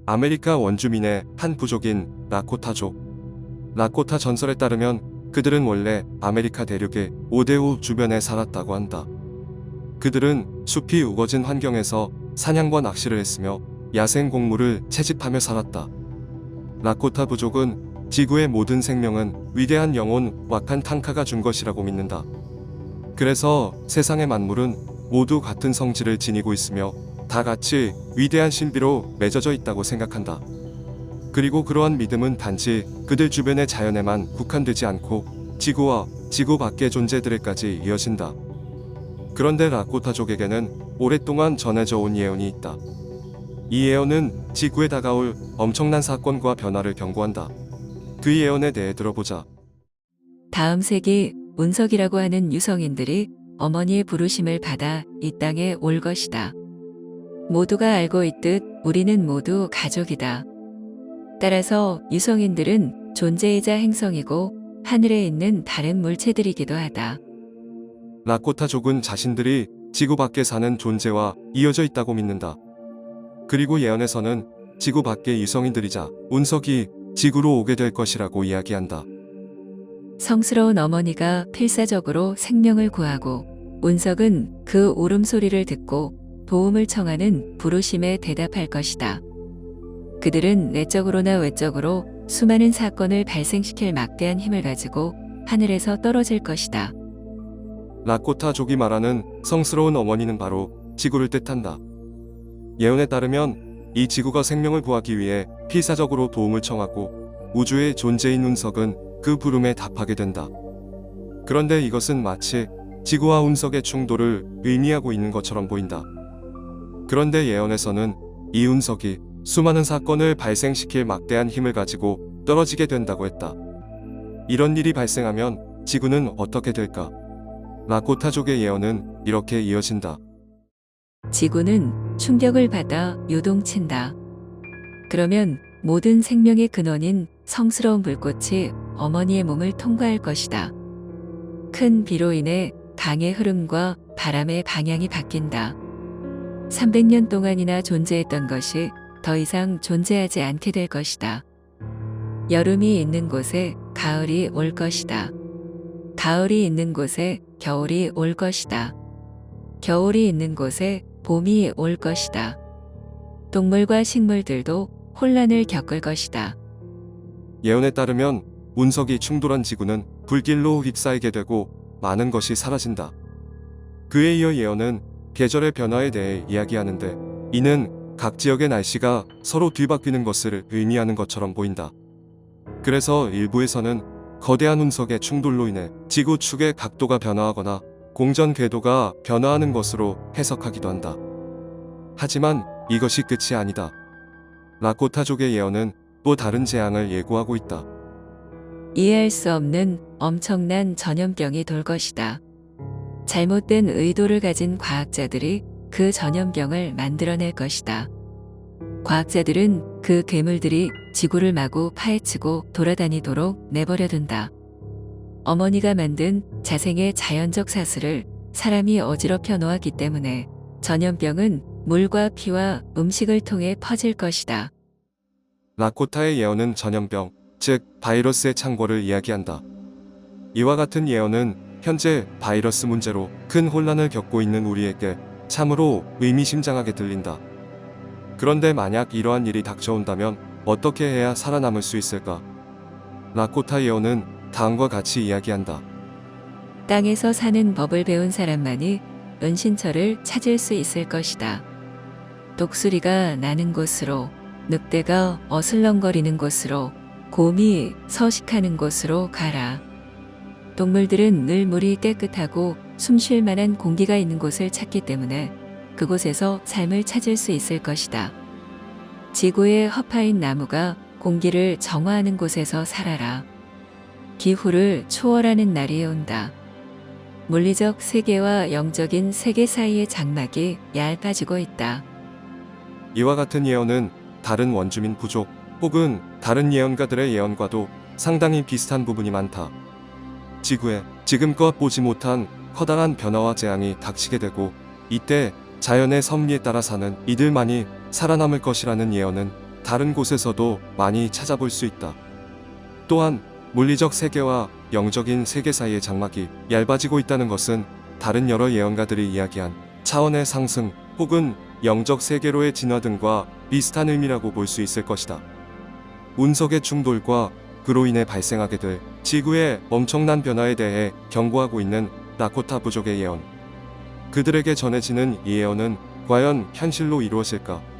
아메리카 원주민의 한 부족인 라코타족. 라코타 전설에 따르면 그들은 원래 아메리카 대륙의 오데오 주변에 살았다고 한다. 그들은 숲이 우거진 환경에서 사냥과 낚시를 했으며 야생 곡물을 채집하며 살았다. 라코타 부족은 지구의 모든 생명은 위대한 영혼 와칸탕카가 준 것이라고 믿는다. 그래서 세상의 만물은 모두 같은 성질을 지니고 있으며 다 같이 위대한 신비로 맺어져 있다고 생각한다. 그리고 그러한 믿음은 단지 그들 주변의 자연에만 국한되지 않고 지구와 지구 밖의 존재들에까지 이어진다. 그런데 라코타족에게는 오랫동안 전해져 온 예언이 있다. 이 예언은 지구에 다가올 엄청난 사건과 변화를 경고한다. 그 예언에 대해 들어보자. 다음 세기 운석이라고 하는 유성인들이 어머니의 부르심을 받아 이 땅에 올 것이다. 모두가 알고 있듯 우리는 모두 가족이다. 따라서 유성인들은 존재이자 행성이고 하늘에 있는 다른 물체들이기도 하다. 라코타족은 자신들이 지구 밖에 사는 존재와 이어져 있다고 믿는다. 그리고 예언에서는 지구 밖의 유성인들이자 운석이 지구로 오게 될 것이라고 이야기한다. 성스러운 어머니가 필사적으로 생명을 구하고 운석은 그 울음소리를 듣고 도움을 청하는 부르심에 대답할 것이다. 그들은 내적으로나 외적으로 수많은 사건을 발생시킬 막대한 힘을 가지고 하늘에서 떨어질 것이다. 라코타족이 말하는 성스러운 어머니는 바로 지구를 뜻한다. 예언에 따르면 이 지구가 생명을 구하기 위해 필사적으로 도움을 청하고 우주의 존재인 운석은 그 부름에 답하게 된다. 그런데 이것은 마치 지구와 운석의 충돌을 의미하고 있는 것처럼 보인다. 그런데 예언에서는 이 운석이 수많은 사건을 발생시킬 막대한 힘을 가지고 떨어지게 된다고 했다. 이런 일이 발생하면 지구는 어떻게 될까? 라코타족의 예언은 이렇게 이어진다. 지구는 충격을 받아 요동친다. 그러면 모든 생명의 근원인 성스러운 불꽃이 어머니의 몸을 통과할 것이다. 큰 비로 인해 강의 흐름과 바람의 방향이 바뀐다. 300년 동안이나 존재했던 것이 더 이상 존재하지 않게 될 것이다. 여름이 있는 곳에 가을이 올 것이다. 가을이 있는 곳에 겨울이 올 것이다. 겨울이 있는 곳에 봄이 올 것이다. 동물과 식물들도 혼란을 겪을 것이다. 예언에 따르면 운석이 충돌한 지구는 불길로 휩싸이게 되고 많은 것이 사라진다. 그에 이어 예언은 계절의 변화에 대해 이야기하는데 이는 각 지역의 날씨가 서로 뒤바뀌는 것을 의미하는 것처럼 보인다. 그래서 일부에서는 거대한 운석의 충돌로 인해 지구 축의 각도가 변화하거나 공전 궤도가 변화하는 것으로 해석하기도 한다. 하지만 이것이 끝이 아니다. 라코타족의 예언은 또 다른 재앙을 예고하고 있다. 이해할 수 없는 엄청난 전염병이 돌 것이다. 잘못된 의도를 가진 과학자들이 그 전염병을 만들어낼 것이다. 과학자들은 그 괴물들이 지구를 마구 파헤치고 돌아다니도록 내버려둔다. 어머니가 만든 자생의 자연적 사슬을 사람이 어지럽혀 놓았기 때문에 전염병은 물과 피와 음식을 통해 퍼질 것이다. 라코타의 예언은 전염병, 즉 바이러스의 창궐을 이야기한다. 이와 같은 예언은 현재 바이러스 문제로 큰 혼란을 겪고 있는 우리에게 참으로 의미심장하게 들린다. 그런데 만약 이러한 일이 닥쳐온다면 어떻게 해야 살아남을 수 있을까? 라코타 예언은 다음과 같이 이야기한다. 땅에서 사는 법을 배운 사람만이 은신처를 찾을 수 있을 것이다. 독수리가 나는 곳으로, 늑대가 어슬렁거리는 곳으로, 곰이 서식하는 곳으로 가라. 동물들은 늘 물이 깨끗하고 숨 쉴 만한 공기가 있는 곳을 찾기 때문에 그곳에서 삶을 찾을 수 있을 것이다. 지구의 허파인 나무가 공기를 정화하는 곳에서 살아라. 기후를 초월하는 날이 온다. 물리적 세계와 영적인 세계 사이의 장막이 얇아지고 있다. 이와 같은 예언은 다른 원주민 부족 혹은 다른 예언가들의 예언과도 상당히 비슷한 부분이 많다. 지구에 지금껏 보지 못한 커다란 변화와 재앙이 닥치게 되고 이때 자연의 섭리에 따라 사는 이들만이 살아남을 것이라는 예언은 다른 곳에서도 많이 찾아볼 수 있다. 또한 물리적 세계와 영적인 세계 사이의 장막이 얇아지고 있다는 것은 다른 여러 예언가들이 이야기한 차원의 상승 혹은 영적 세계로의 진화 등과 비슷한 의미라고 볼 수 있을 것이다. 운석의 충돌과 그로 인해 발생하게 될 지구의 엄청난 변화에 대해 경고하고 있는 라코타 부족의 예언. 그들에게 전해지는 이 예언은 과연 현실로 이루어질까?